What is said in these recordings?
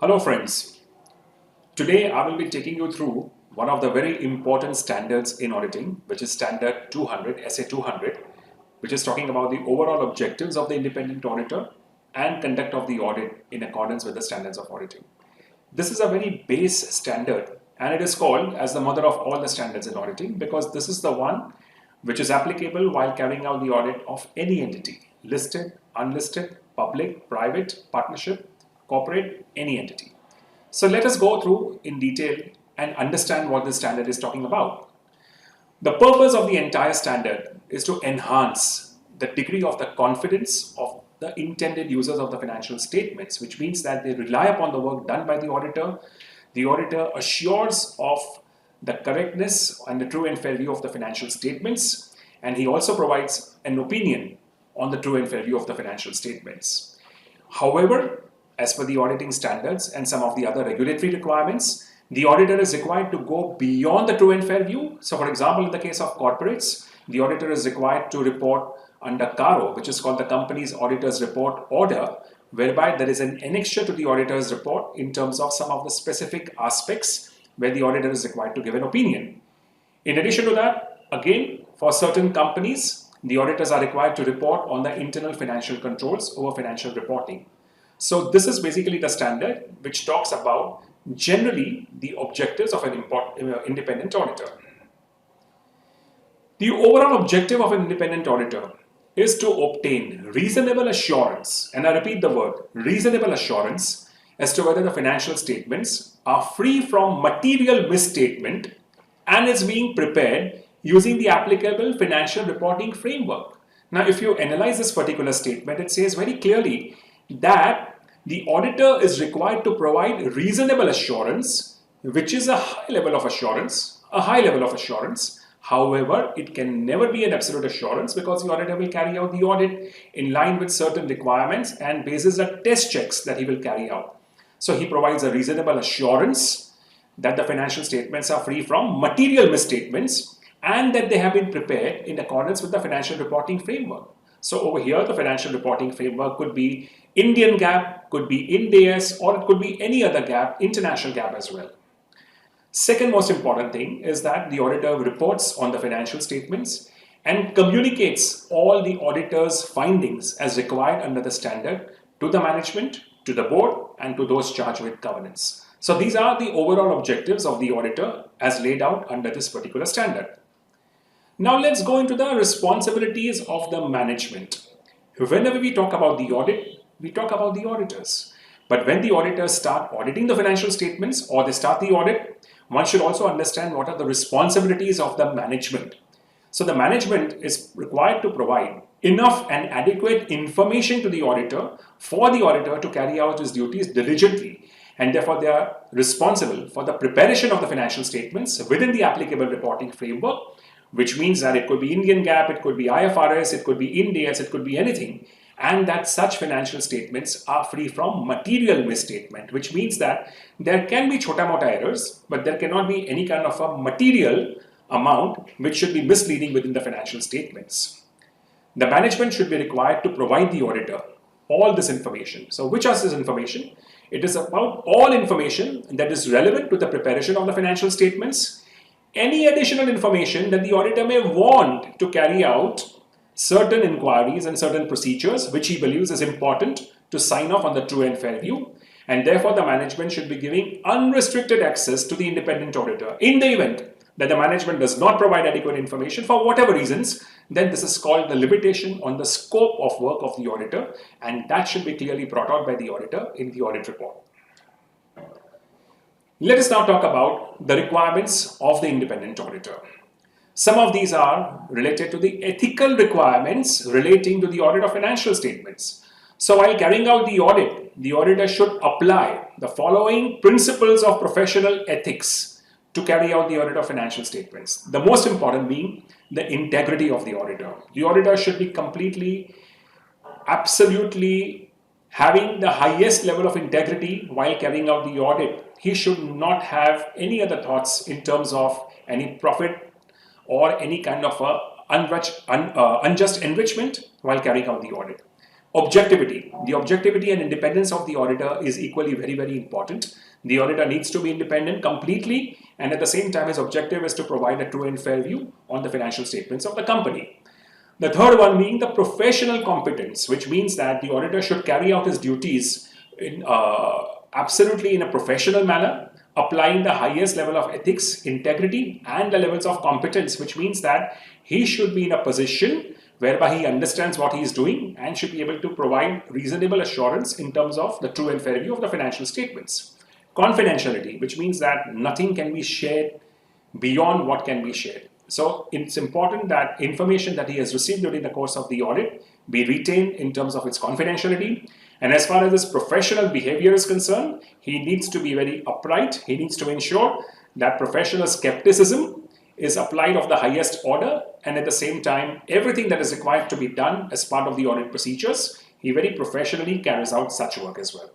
Hello friends, today I will be taking you through one of the very important standards in auditing, which is standard 200, SA 200, which is talking about the overall objectives of the independent auditor and conduct of the audit in accordance with the standards of auditing. This is a very base standard and it is called as the mother of all the standards in auditing because this is the one which is applicable while carrying out the audit of any entity, listed, unlisted, public, private, partnership, corporate, any entity. So let us go through in detail and understand what this standard is talking about. The purpose of the entire standard is to enhance the degree of the confidence of the intended users of the financial statements, which means that they rely upon the work done by the auditor. The auditor assures of the correctness and the true and fair view of the financial statements, and he also provides an opinion on the true and fair view of the financial statements. However, as per the auditing standards and some of the other regulatory requirements, the auditor is required to go beyond the true and fair view. So for example, in the case of corporates, the auditor is required to report under CARO, which is called the Company's Auditor's Report Order, whereby there is an annexure to the auditor's report in terms of some of the specific aspects where the auditor is required to give an opinion. In addition to that, again, for certain companies, the auditors are required to report on the internal financial controls over financial reporting. So this is basically the standard which talks about generally the objectives of an independent auditor. The overall objective of an independent auditor is to obtain reasonable assurance, and I repeat the word, reasonable assurance, as to whether the financial statements are free from material misstatement and is being prepared using the applicable financial reporting framework. Now, if you analyze this particular statement, it says very clearly that the auditor is required to provide reasonable assurance, which is a high level of assurance, However, it can never be an absolute assurance because the auditor will carry out the audit in line with certain requirements and basis the test checks that he will carry out. So he provides a reasonable assurance that the financial statements are free from material misstatements and that they have been prepared in accordance with the financial reporting framework. So over here, the financial reporting framework could be Indian GAAP, could be Ind AS, or it could be any other GAAP, international GAAP as well. Second most important thing is that the auditor reports on the financial statements and communicates all the auditor's findings as required under the standard to the management, to the board, and to those charged with governance. So these are the overall objectives of the auditor as laid out under this particular standard. Now let's go into the responsibilities of the management. Whenever we talk about the audit, we talk about the auditors. But when the auditors start auditing the financial statements or they start the audit, one should also understand what are the responsibilities of the management. So the management is required to provide enough and adequate information to the auditor for the auditor to carry out his duties diligently, and therefore they are responsible for the preparation of the financial statements within the applicable reporting framework, which means that it could be Indian GAAP, it could be IFRS, it could be Ind AS, it could be anything, and that such financial statements are free from material misstatement, which means that there can be chota-mota errors, but there cannot be any kind of a material amount which should be misleading within the financial statements. The management should be required to provide the auditor all this information. So which is this information? It is about all information that is relevant to the preparation of the financial statements, any additional information that the auditor may want to carry out certain inquiries and certain procedures which he believes is important to sign off on the true and fair view, and therefore the management should be giving unrestricted access to the independent auditor. In the event that the management does not provide adequate information for whatever reasons, then this is called the limitation on the scope of work of the auditor, and that should be clearly brought out by the auditor in the audit report. Let us now talk about the requirements of the independent auditor. Some of these are related to the ethical requirements relating to the audit of financial statements. So while carrying out the audit, the auditor should apply the following principles of professional ethics to carry out the audit of financial statements. The most important being the integrity of the auditor. The auditor should be completely, absolutely having the highest level of integrity while carrying out the audit. He should not have any other thoughts in terms of any profit or any kind of unjust enrichment while carrying out the audit. Objectivity. The objectivity and independence of the auditor is equally very, very important. The auditor needs to be independent completely, and at the same time his objective is to provide a true and fair view on the financial statements of the company. The third one being the professional competence, which means that the auditor should carry out his duties absolutely in a professional manner, applying the highest level of ethics, integrity, and the levels of competence, which means that he should be in a position whereby he understands what he is doing and should be able to provide reasonable assurance in terms of the true and fair view of the financial statements. Confidentiality, which means that nothing can be shared beyond what can be shared. So it's important that information that he has received during the course of the audit be retained in terms of its confidentiality. And as far as his professional behavior is concerned, he needs to be very upright. He needs to ensure that professional skepticism is applied of the highest order, and at the same time, everything that is required to be done as part of the audit procedures, he very professionally carries out such work as well.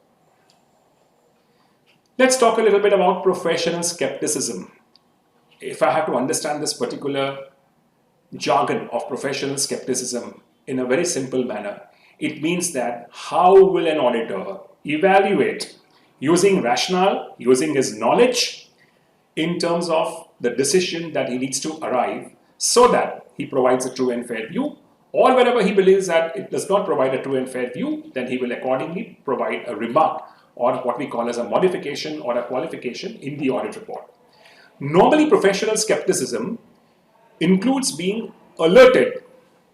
Let's talk a little bit about professional skepticism. If I have to understand this particular jargon of professional skepticism in a very simple manner, it means that how will an auditor evaluate using rationale, using his knowledge in terms of the decision that he needs to arrive so that he provides a true and fair view, or wherever he believes that it does not provide a true and fair view, then he will accordingly provide a remark or what we call as a modification or a qualification in the audit report. Normally, professional skepticism includes being alerted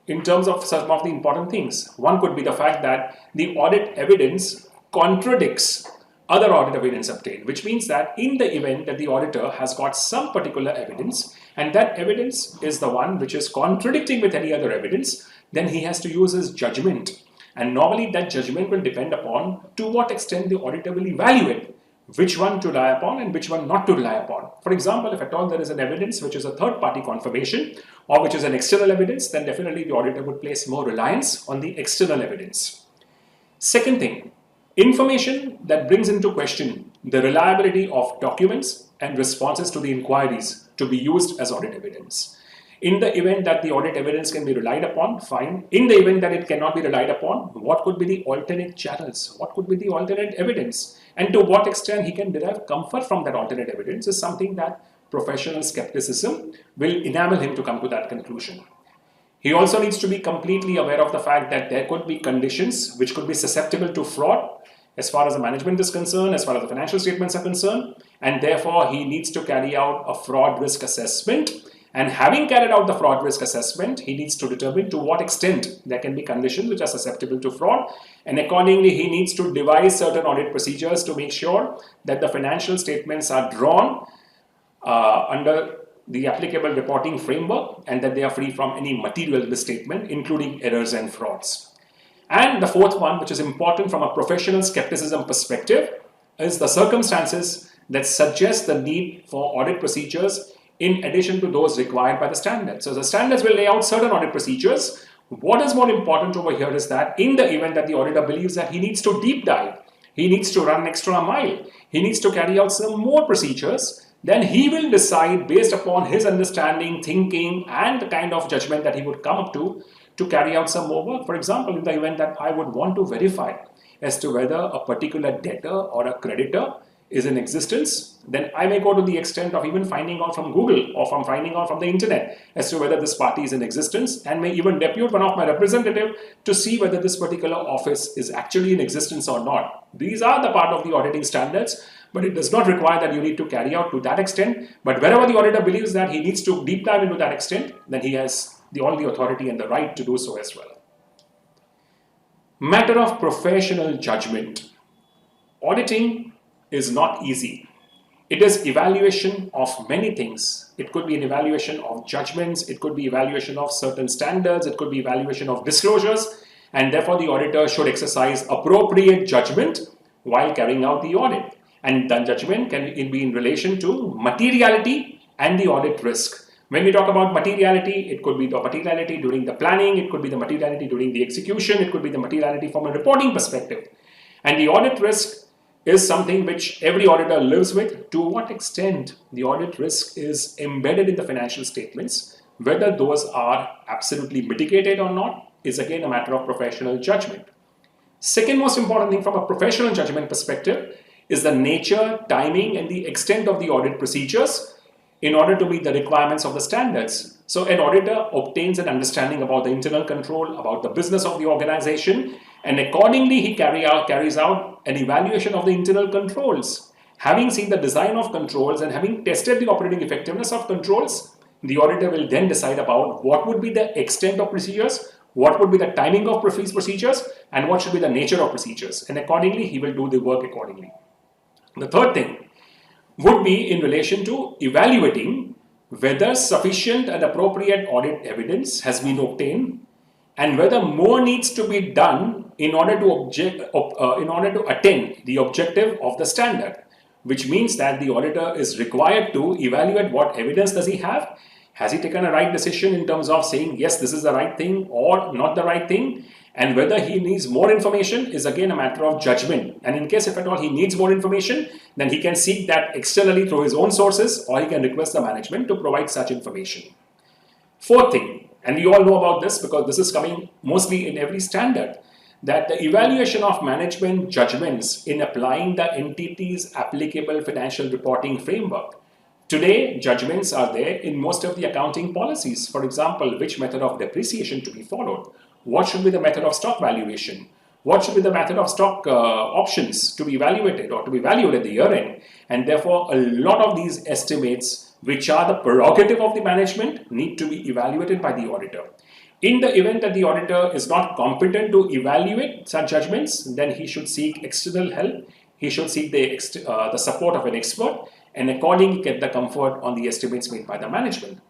in terms of some of the important things. One could be the fact that the audit evidence contradicts other audit evidence obtained, which means that in the event that the auditor has got some particular evidence and that evidence is the one which is contradicting with any other evidence, then he has to use his judgment. And normally that judgment will depend upon to what extent the auditor will evaluate which one to rely upon and which one not to rely upon. For example, if at all there is an evidence which is a third-party confirmation or which is an external evidence, then definitely the auditor would place more reliance on the external evidence. Second thing, information that brings into question the reliability of documents and responses to the inquiries to be used as audit evidence. In the event that the audit evidence can be relied upon, fine. In the event that it cannot be relied upon, what could be the alternate channels? What could be the alternate evidence? And to what extent he can derive comfort from that alternate evidence is something that professional skepticism will enable him to come to that conclusion. He also needs to be completely aware of the fact that there could be conditions which could be susceptible to fraud as far as the management is concerned, as far as the financial statements are concerned, and therefore he needs to carry out a fraud risk assessment. And having carried out the fraud risk assessment, he needs to determine to what extent there can be conditions which are susceptible to fraud, and accordingly he needs to devise certain audit procedures to make sure that the financial statements are drawn under the applicable reporting framework and that they are free from any material misstatement, including errors and frauds. And the fourth one, which is important from a professional skepticism perspective, is the circumstances that suggest the need for audit procedures in addition to those required by the standards. So the standards will lay out certain audit procedures. What is more important over here is that in the event that the auditor believes that he needs to deep dive, he needs to run an extra mile, he needs to carry out some more procedures, then he will decide based upon his understanding, thinking, and the kind of judgment that he would come up to carry out some more work. For example, in the event that I would want to verify as to whether a particular debtor or a creditor is in existence, then I may go to the extent of even finding out from Google or from finding out from the internet as to whether this party is in existence, and may even depute one of my representative to see whether this particular office is actually in existence or not. These are the part of the auditing standards, but it does not require that you need to carry out to that extent. But wherever the auditor believes that he needs to deep dive into that extent, then he has all the authority and the right to do so as well. Matter of professional judgment. Auditing is not easy. It is evaluation of many things. It could be an evaluation of judgments, it could be evaluation of certain standards, it could be evaluation of disclosures, and therefore the auditor should exercise appropriate judgment while carrying out the audit. And that judgment can be in relation to materiality and the audit risk. When we talk about materiality, it could be the materiality during the planning, it could be the materiality during the execution, it could be the materiality from a reporting perspective. And the audit risk is something which every auditor lives with. To what extent the audit risk is embedded in the financial statements, whether those are absolutely mitigated or not, is again a matter of professional judgment. Second most important thing from a professional judgment perspective is the nature, timing, and the extent of the audit procedures in order to meet the requirements of the standards. So an auditor obtains an understanding about the internal control, about the business of the organization, and accordingly he carries out an evaluation of the internal controls. Having seen the design of controls and having tested the operating effectiveness of controls, the auditor will then decide about what would be the extent of procedures, what would be the timing of procedures, and what should be the nature of procedures. And accordingly, he will do the work accordingly. The third thing would be in relation to evaluating whether sufficient and appropriate audit evidence has been obtained and whether more needs to be done in order to attain the objective of the standard, which means that the auditor is required to evaluate what evidence does he have. Has he taken a right decision in terms of saying, yes, this is the right thing or not the right thing? And whether he needs more information is again a matter of judgment. And in case if at all he needs more information, then he can seek that externally through his own sources, or he can request the management to provide such information. Fourth thing, and we all know about this because this is coming mostly in every standard, that the evaluation of management judgments in applying the entity's applicable financial reporting framework. Today, judgments are there in most of the accounting policies. For example, which method of depreciation to be followed? What should be the method of stock valuation? What should be the method of stock options to be evaluated or to be valued at the year end? And therefore, a lot of these estimates, which are the prerogative of the management, need to be evaluated by the auditor. In the event that the auditor is not competent to evaluate such judgments, then he should seek external help. He should seek the support of an expert and accordingly get the comfort on the estimates made by the management.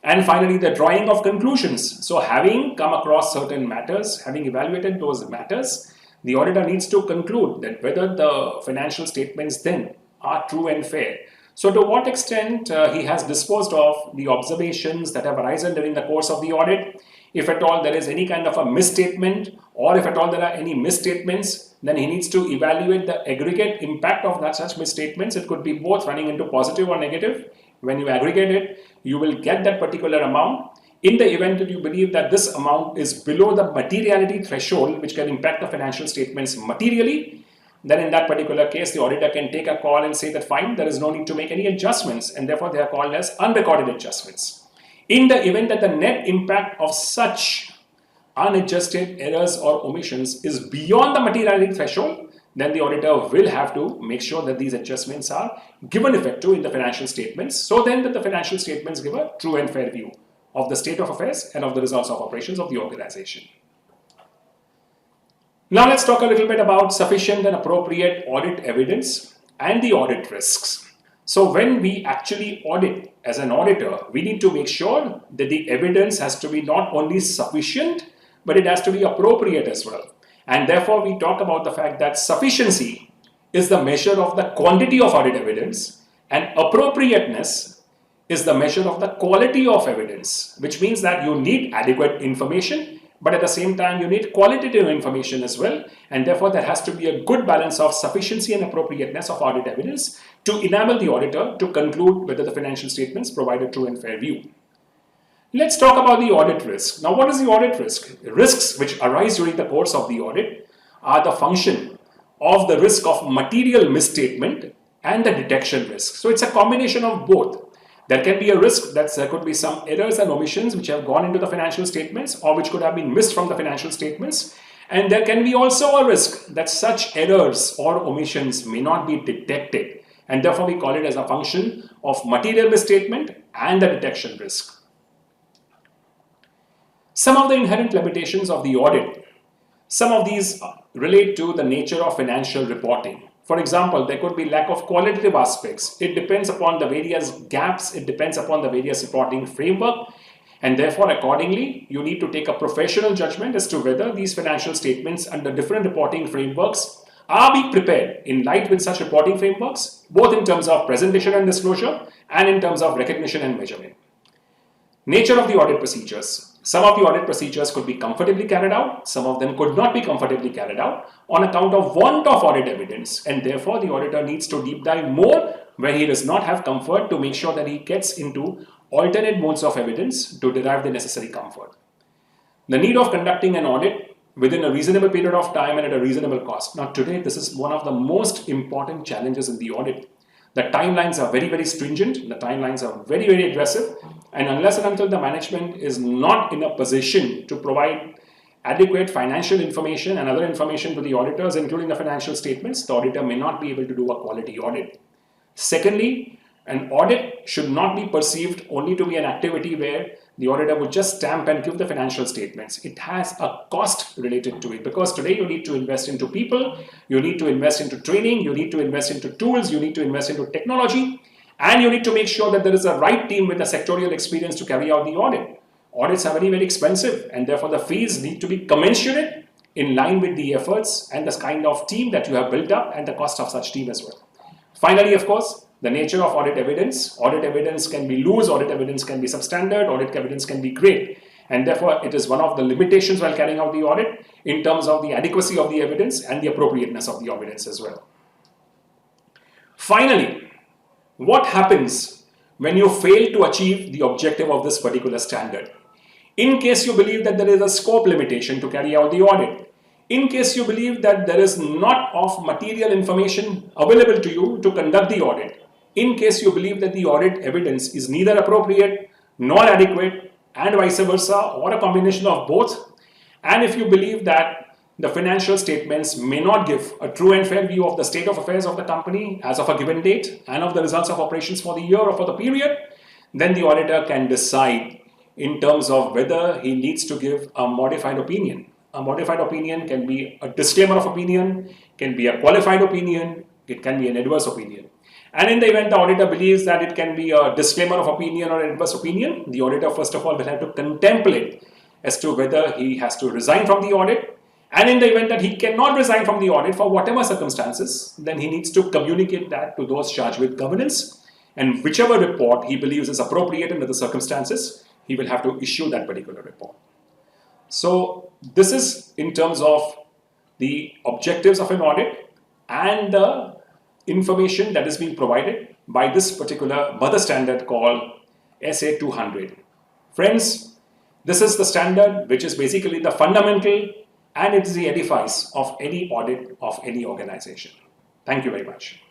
And finally, the drawing of conclusions. So having come across certain matters, having evaluated those matters, the auditor needs to conclude that whether the financial statements then are true and fair. So to what extent he has disposed of the observations that have arisen during the course of the audit. If at all there is any kind of a misstatement, or if at all there are any misstatements, then he needs to evaluate the aggregate impact of such misstatements. It could be both running into positive or negative. When you aggregate it, you will get that particular amount. In the event that you believe that this amount is below the materiality threshold, which can impact the financial statements materially, then in that particular case, the auditor can take a call and say that fine, there is no need to make any adjustments, and therefore they are called as unrecorded adjustments. In the event that the net impact of such unadjusted errors or omissions is beyond the materiality threshold, then the auditor will have to make sure that these adjustments are given effect to in the financial statements, so then that the financial statements give a true and fair view of the state of affairs and of the results of operations of the organization. Now let's talk a little bit about sufficient and appropriate audit evidence and the audit risks. So when we actually audit as an auditor, we need to make sure that the evidence has to be not only sufficient, but it has to be appropriate as well. And therefore, we talk about the fact that sufficiency is the measure of the quantity of audit evidence, and appropriateness is the measure of the quality of evidence, which means that you need adequate information, but at the same time, you need qualitative information as well. And therefore, there has to be a good balance of sufficiency and appropriateness of audit evidence to enable the auditor to conclude whether the financial statements provide a true and fair view. Let's talk about the audit risk. Now, what is the audit risk? Risks which arise during the course of the audit are the function of the risk of material misstatement and the detection risk. So it's a combination of both. There can be a risk that there could be some errors and omissions which have gone into the financial statements or which could have been missed from the financial statements. And there can be also a risk that such errors or omissions may not be detected. And therefore, we call it as a function of material misstatement and the detection risk. Some of the inherent limitations of the audit, some of these relate to the nature of financial reporting. For example, there could be lack of qualitative aspects. It depends upon the various gaps. It depends upon the various reporting framework. And therefore, accordingly, you need to take a professional judgment as to whether these financial statements under different reporting frameworks are being prepared in light with such reporting frameworks, both in terms of presentation and disclosure and in terms of recognition and measurement. Nature of the audit procedures. Some of the audit procedures could be comfortably carried out, some of them could not be comfortably carried out on account of want of audit evidence, and therefore the auditor needs to deep dive more where he does not have comfort to make sure that he gets into alternate modes of evidence to derive the necessary comfort. The need of conducting an audit within a reasonable period of time and at a reasonable cost. Now today, this is one of the most important challenges in the audit. The timelines are very, very stringent. The timelines are very, very aggressive. And unless and until the management is not in a position to provide adequate financial information and other information to the auditors, including the financial statements, the auditor may not be able to do a quality audit. Secondly, an audit should not be perceived only to be an activity where the auditor would just stamp and give the financial statements. It has a cost related to it, because today you need to invest into people, you need to invest into training, you need to invest into tools, you need to invest into technology, and you need to make sure that there is a right team with the sectorial experience to carry out the audit. Audits are very, very expensive, and therefore the fees need to be commensurate in line with the efforts and the kind of team that you have built up and the cost of such team as well. Finally, of course, the nature of audit evidence. Audit evidence can be loose, audit evidence can be substandard, audit evidence can be great. And therefore, it is one of the limitations while carrying out the audit in terms of the adequacy of the evidence and the appropriateness of the evidence as well. Finally, what happens when you fail to achieve the objective of this particular standard? In case you believe that there is a scope limitation to carry out the audit, in case you believe that there is not of material information available to you to conduct the audit, in case you believe that the audit evidence is neither appropriate nor adequate and vice versa, or a combination of both, and if you believe that the financial statements may not give a true and fair view of the state of affairs of the company as of a given date and of the results of operations for the year or for the period, then the auditor can decide in terms of whether he needs to give a modified opinion. A modified opinion can be a disclaimer of opinion, can be a qualified opinion, it can be an adverse opinion. And in the event the auditor believes that it can be a disclaimer of opinion or an adverse opinion, the auditor first of all will have to contemplate as to whether he has to resign from the audit. And in the event that he cannot resign from the audit for whatever circumstances, then he needs to communicate that to those charged with governance. And whichever report he believes is appropriate under the circumstances, he will have to issue that particular report. So this is in terms of the objectives of an audit and the information that is being provided by this particular mother standard called SA 200. Friends, this is the standard which is basically the fundamental and it is the edifice of any audit of any organization. Thank you very much.